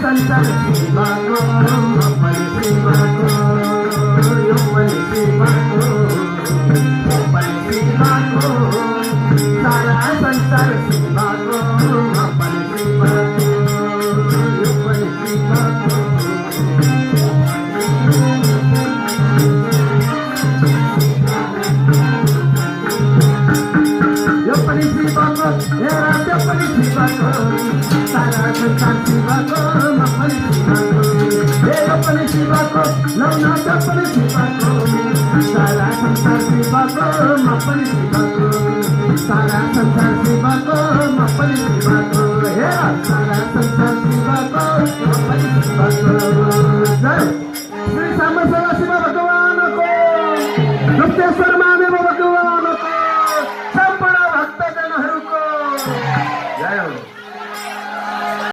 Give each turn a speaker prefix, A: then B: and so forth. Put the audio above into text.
A: संसार शिवको पनि शिवको यो पनि शिवको यो पनि शिवको सारा संसार शिवको पनि शिवको यो पनि शिवको यो पनि शिवको हेर त्यो पनि शिवको सारा संसार शिवको म पनि शिवको हे यो पनि शिवको लौ न त्यो पनि शिवको सारा संसार शिवको म पनि शिवको सारा संसार शिवको म पनि शिवको हेर सारा संसार शिवको म पनि शिवको जय श्री साम्ब शिव भगवानको गुप्तेश्वर महादेव